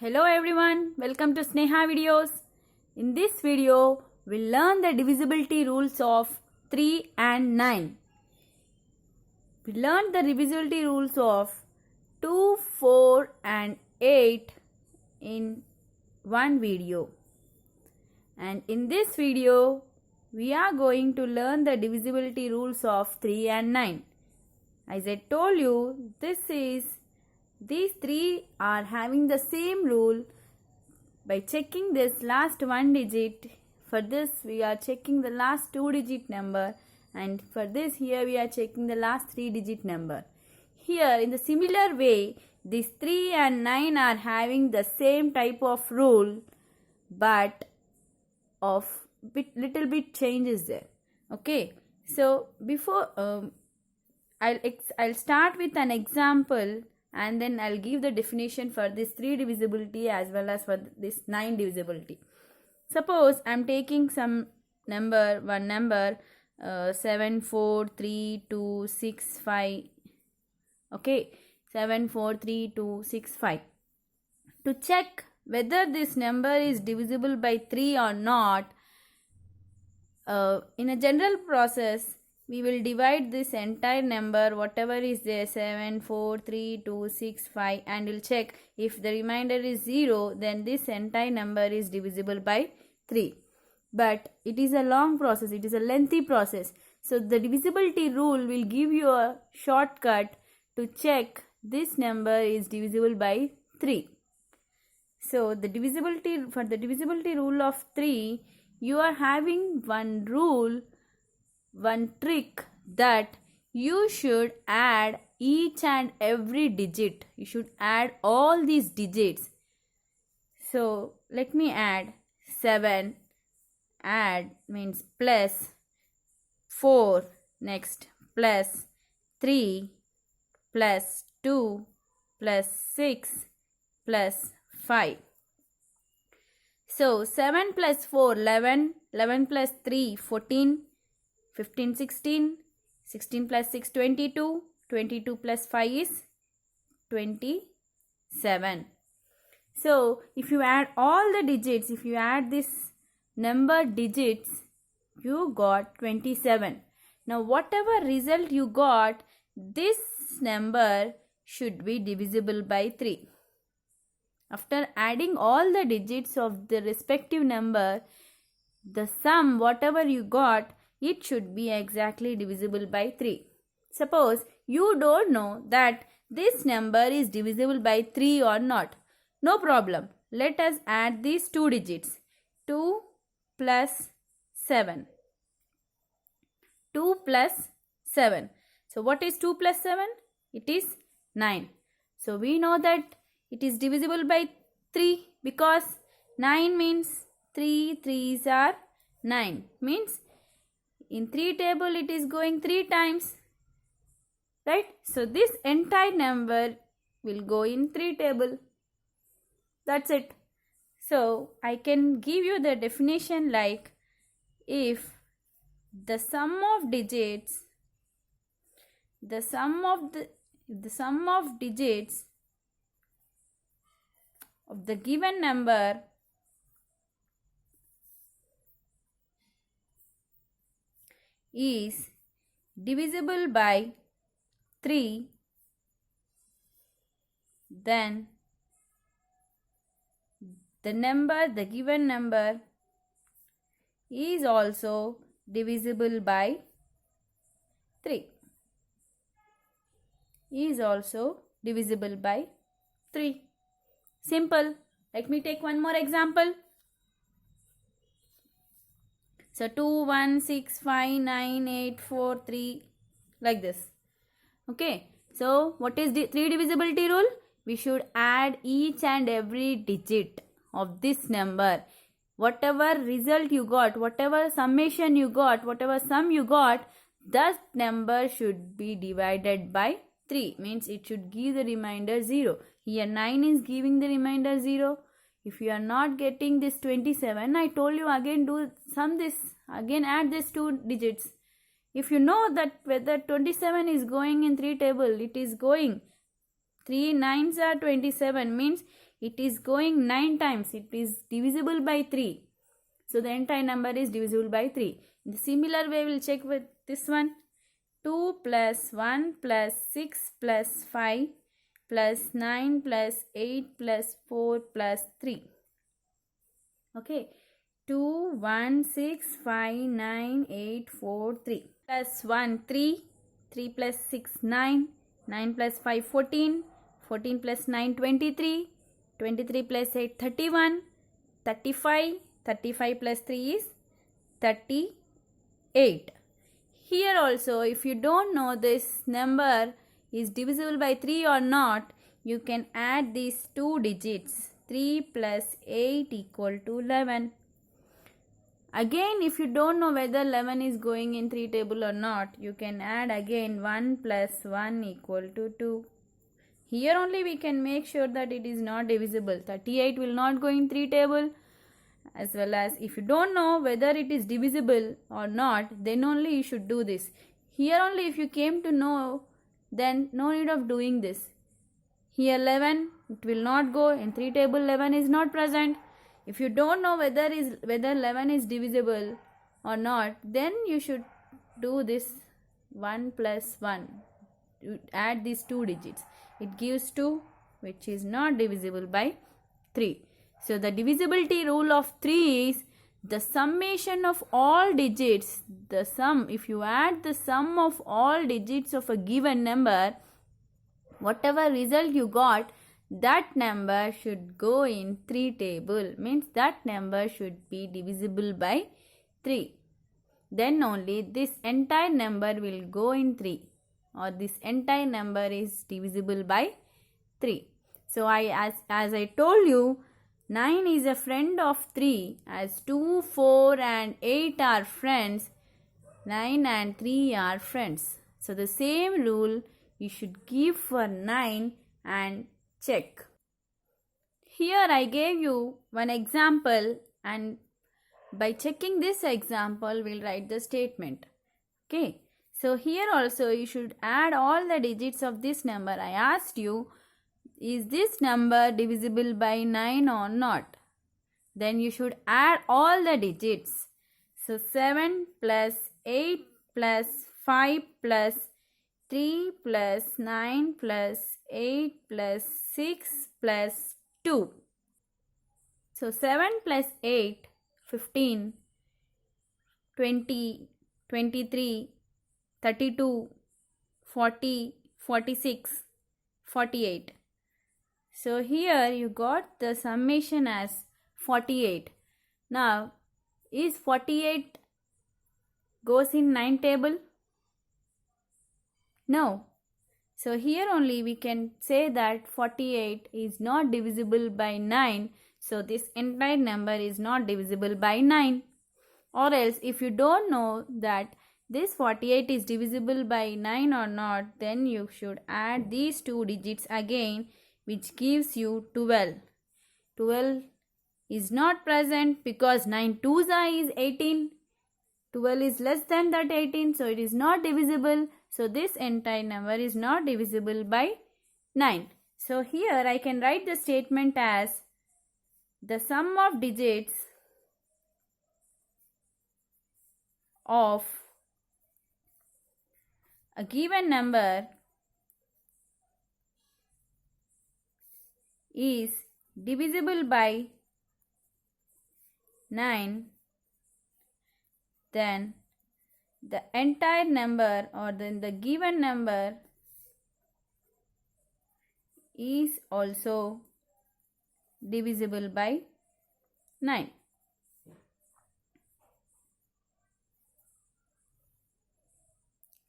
Hello everyone, welcome to Sneha videos. In this video, we'll learn the divisibility rules of 3 and 9. We learned the divisibility rules of 2, 4 and 8 in one video. And in this video, we are going to learn the divisibility rules of 3 and 9. As I told you, these three are having the same rule. By checking this last one digit, for this we are checking the last 2-digit number, and for this here we are checking the last 3-digit number. Here in the similar way, these 3 and 9 are having the same type of rule, but of little bit changes there. Okay, so before I'll start with an example, and then I'll give the definition for this 3 divisibility as well as for this 9 divisibility. Suppose I'm taking some one number 7, 4, 3, 2, 6, 5. Okay, 7, 4, 3, 2, 6, 5. To check whether this number is divisible by 3 or not, in a general process, we will divide this entire number, whatever is there, 7, 4, 3, 2, 6, 5, and we'll check if the remainder is 0, then this entire number is divisible by 3. But it is a long process, it is a lengthy process. So the divisibility rule will give you a shortcut to check this number is divisible by 3. So for the divisibility rule of 3, you are having one rule, one trick, that you should add each and every digit. You should add all these digits. So let me add 7, add means plus 4, next plus 3, plus 2, plus 6, plus 5. So 7 plus 4, 11, 11 plus 3, 14, 15, 16, 16 plus 6, 22, 22 plus 5 is 27. So if you add all the digits, if you add this number digits, you got 27. Now whatever result you got, this number should be divisible by 3. After adding all the digits of the respective number, the sum whatever you got, it should be exactly divisible by 3. Suppose you don't know that this number is divisible by 3 or not. No problem. Let us add these 2 digits. 2 plus 7. 2 plus 7. So what is 2 plus 7? It is 9. So we know that it is divisible by 3 because 9 means 3 3s are 9. Means in 3 table it is going 3 times, right? So this entire number will go in 3 table. That's it. So I can give you the definition like, if the sum of digits of the given number is divisible by 3, then the given number is also divisible by 3. Is also divisible by 3. Simple. Let me take one more example. So 2, 1, 6, 5, 9, 8, 4, 3, like this. Okay. So what is the 3 divisibility rule? We should add each and every digit of this number. Whatever result you got, whatever summation you got, whatever sum you got, that number should be divided by 3. Means it should give the remainder 0. Here 9 is giving the remainder 0. If you are not getting this 27, I told you again again add these 2 digits. If you know that whether 27 is going in 3 table, it is going 3 9s are 27, means It is going 9 times. It is divisible by 3. So the entire number is divisible by 3. In the similar way, we'll check with this one. 2 plus 1 plus 6 plus 5 plus 9 plus 8 plus 4 plus 3. Okay. 2, 1, 6, 5, 9, 8, 4, 3. Plus 1, 3. 3 plus 6, 9. 9 plus 5, 14. 14 plus 9, 23. 23 plus 8, 31. 35. 35 plus 3 is 38. Here also, if you don't know this number is divisible by 3 or not, you can add these two digits. 3 plus 8 equal to 11. Again, if you don't know whether 11 is going in 3 table or not, you can add again 1 plus 1 equal to 2. Here only we can make sure that it is not divisible. 38 will not go in 3 table. As well as if you don't know whether it is divisible or not, then only you should do this. Here only if you came to know, then no need of doing this. Here 11, it will not go in 3 table. 11 is not present. If you don't know whether 11 is divisible or not, then you should do this 1 plus 1. You add these two digits. It gives 2, which is not divisible by 3. So the divisibility rule of 3 is the summation of all digits. The sum, if you add the sum of all digits of a given number, whatever result you got, that number should go in 3 table. Means that number should be divisible by 3. Then only this entire number will go in 3, or this entire number is divisible by 3. So as I told you, 9 is a friend of 3, as 2, 4 and 8 are friends. 9 and 3 are friends. So the same rule you should give for 9 and check. Here I gave you one example, and by checking this example we'll write the statement. Okay. So here also you should add all the digits of this number. I asked you, is this number divisible by 9 or not? Then you should add all the digits. So 7 plus 8 plus 5 plus 3 plus 9 plus 8 plus 6 plus 2. So 7 plus 8, 15, 20, 23, 32, 40, 46, 48. So here you got the summation as 48. Now, is 48 goes in 9 table? No. So here only we can say that 48 is not divisible by 9. So this entire number is not divisible by 9. Or else if you don't know that this 48 is divisible by 9 or not, then you should add these two digits again, which gives you 12. 12 is not present because 9 twos is 18. 12 is less than that 18, so it is not divisible. So this entire number is not divisible by 9. So here I can write the statement as the sum of digits of a given number is divisible by 9, then the entire number, or then the given number, is also divisible by 9.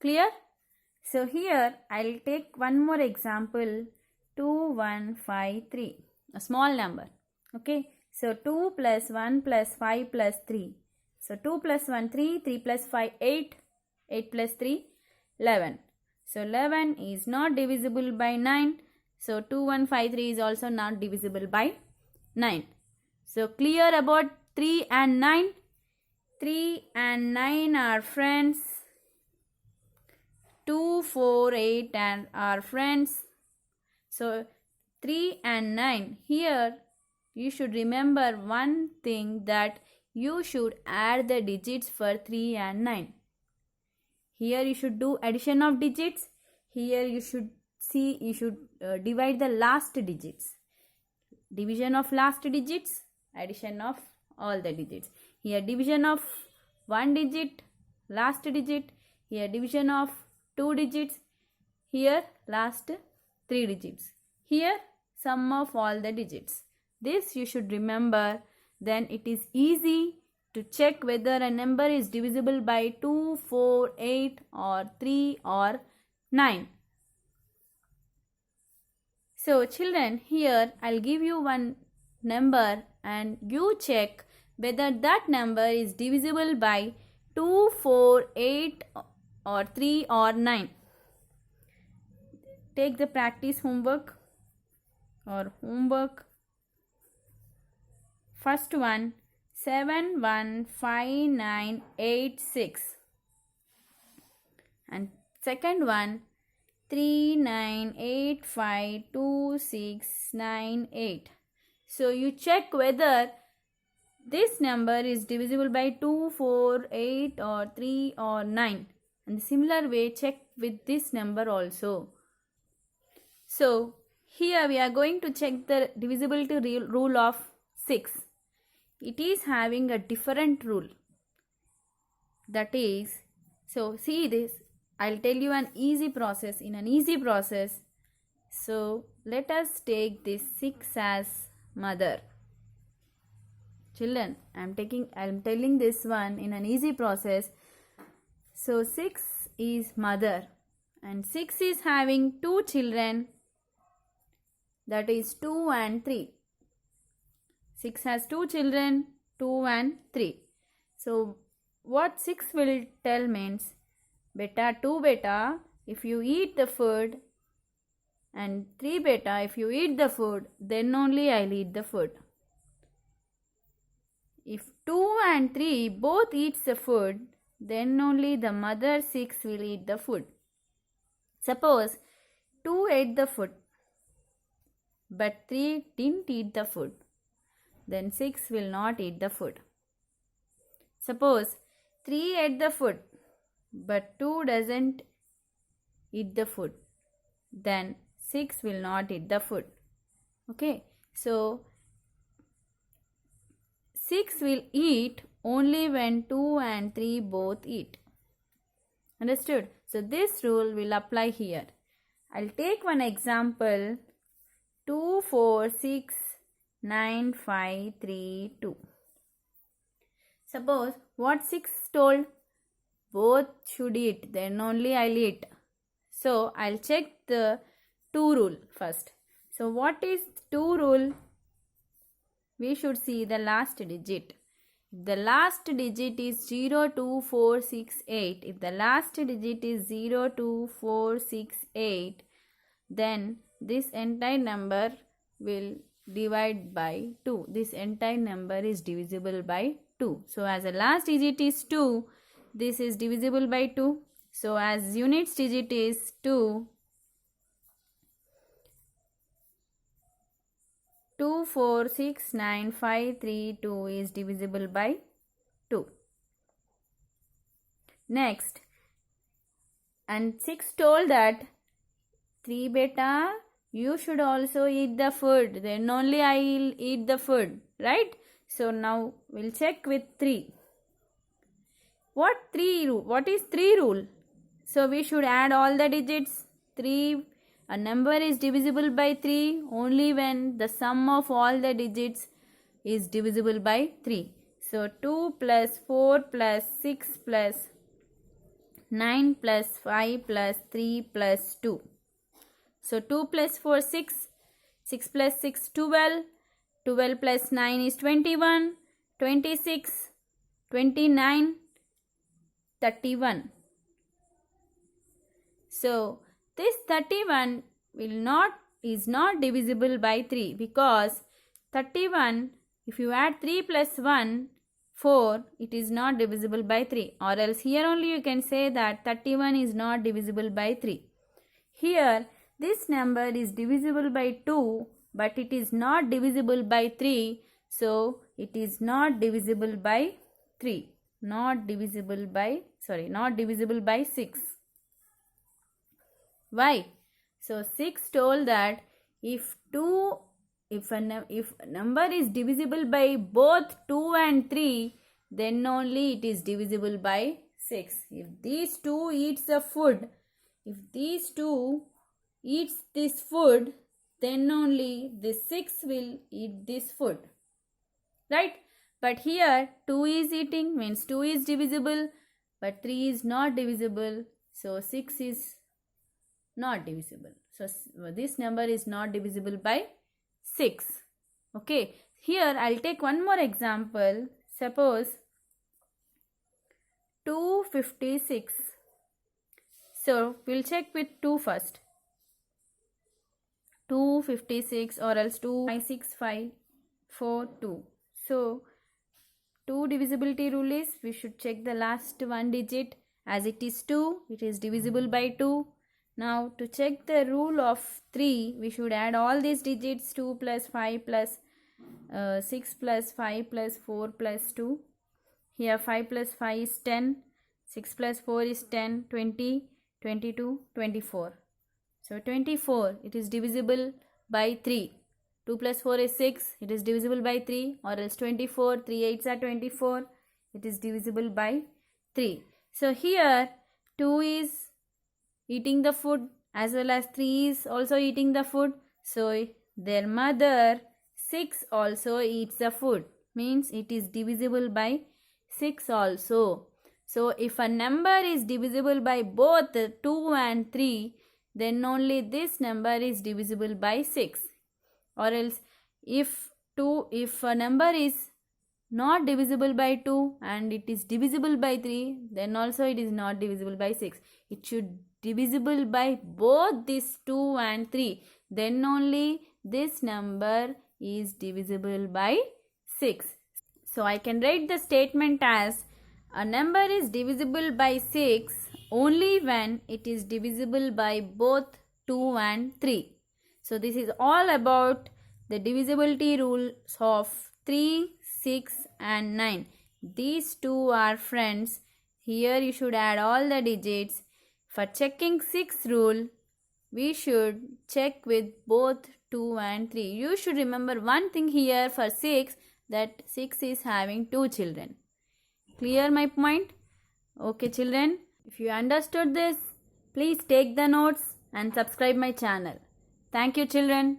Clear? So here I'll take one more example, 2153, a small number. Okay, so 2 plus 1 plus 5 plus 3. So 2 plus 1, 3, 3 plus 5, 8, 8 plus 3, 11. So 11 is not divisible by 9. So 2153 is also not divisible by 9. So clear about 3 and 9? 3 and 9 are friends. 2, 4, 8 and are friends. So 3 and 9. Here you should remember one thing, that you should add the digits for 3 and 9. Here you should do addition of digits. Here you should divide the last digits. Division of last digits, addition of all the digits. Here division of one digit, last digit. Here division of two digits. Here last three digits. Here sum of all the digits. This you should remember. Then it is easy to check whether a number is divisible by 2, 4, 8 or 3 or 9. So children, here I'll give you one number and you check whether that number is divisible by 2, 4, 8 or 3 or 9. Take the practice homework or homework. First one, 715986, and second one, 39852698. So you check whether this number is divisible by 2, 4, 8 or 3 or 9. And similar way, check with this number also. So here we are going to check the divisibility rule of 6. It is having a different rule. That is, so see this, I'll tell you an easy process. In an easy process, so let us take this 6 as mother. Children, I'm telling this one in an easy process. So 6 is mother and 6 is having 2 children, that is 2 and 3. 6 has 2 children, 2 and 3. So what 6 will tell means, beta 2 beta, if you eat the food, and 3 beta, if you eat the food, then only I'll eat the food. If 2 and 3 both eats the food, then only the mother 6 will eat the food. Suppose 2 ate the food, but 3 didn't eat the food, then 6 will not eat the food. Suppose 3 ate the food, but 2 doesn't eat the food, then 6 will not eat the food. Okay, so 6 will eat only when 2 and 3 both eat. Understood? So this rule will apply here. I'll take one example. 2, 4, 6, 9, 5, 3, 2. Suppose what 6 told? Both should eat, then only I'll eat. So I'll check the 2 rule first. So what is 2 rule? We should see the last digit. If the last digit is 02468, if the last digit is 02468, then this entire number will divide by 2. This entire number is divisible by 2. So as the last digit is 2, this is divisible by 2. So as units digit is 2, 2469532 is divisible by 2. Next, and 6 told that 3 beta, you should also eat the food, then only I will eat the food, right? So now we'll check with 3. What is 3 rule? So we should add all the digits. 3, a number is divisible by 3 only when the sum of all the digits is divisible by 3. So 2 plus 4 plus 6 plus 9 plus 5 plus 3 plus 2. So 2 plus 4 6, 6 plus 6 12, 12 plus 9 is 21, 26, 29, 31. So this 31 is not divisible by 3 because 31, if you add 3 plus 1, 4, it is not divisible by 3, or else here only you can say that 31 is not divisible by 3. Here this number is divisible by 2 but it is not divisible by 3. So it is not divisible by 3. Not divisible by 6. Why? So 6 told that if a number is divisible by both 2 and 3, then only it is divisible by 6. If these two eats this food, then only this 6 will eat this food. Right? But here 2 is eating, means 2 is divisible, but 3 is not divisible. So 6 is not divisible. So this number is not divisible by 6. Okay. Here I'll take one more example. Suppose 256. So we'll check with 2 first. 256 or else 2.6542. So 2 divisibility rule is we should check the last one digit. As it is 2, it is divisible by 2. Now to check the rule of 3, we should add all these digits, 2 plus 5 plus 6 plus 5 plus 4 plus 2. Here 5 plus 5 is 10, 6 plus 4 is 10, 20, 22, 24. So 24, it is divisible by 3. 2 plus 4 is 6, it is divisible by 3, or else 24, 3 8s are 24, it is divisible by 3. So here 2 is eating the food as well as 3 is also eating the food. So their mother 6 also eats the food, means it is divisible by 6 also. So if a number is divisible by both 2 and 3, then only this number is divisible by 6. Or else if a number is not divisible by 2 and it is divisible by 3, then also it is not divisible by 6. It should divisible by both these 2 and 3. Then only this number is divisible by 6. So I can write the statement as a number is divisible by 6 only when it is divisible by both 2 and 3. So this is all about the divisibility rules of 3, 6 and 9. These two are friends. Here you should add all the digits. For checking 6 rule, we should check with both 2 and 3. You should remember one thing here for 6, that 6 is having 2 children. Clear my point? Okay children, if you understood this, please take the notes and subscribe my channel. Thank you children.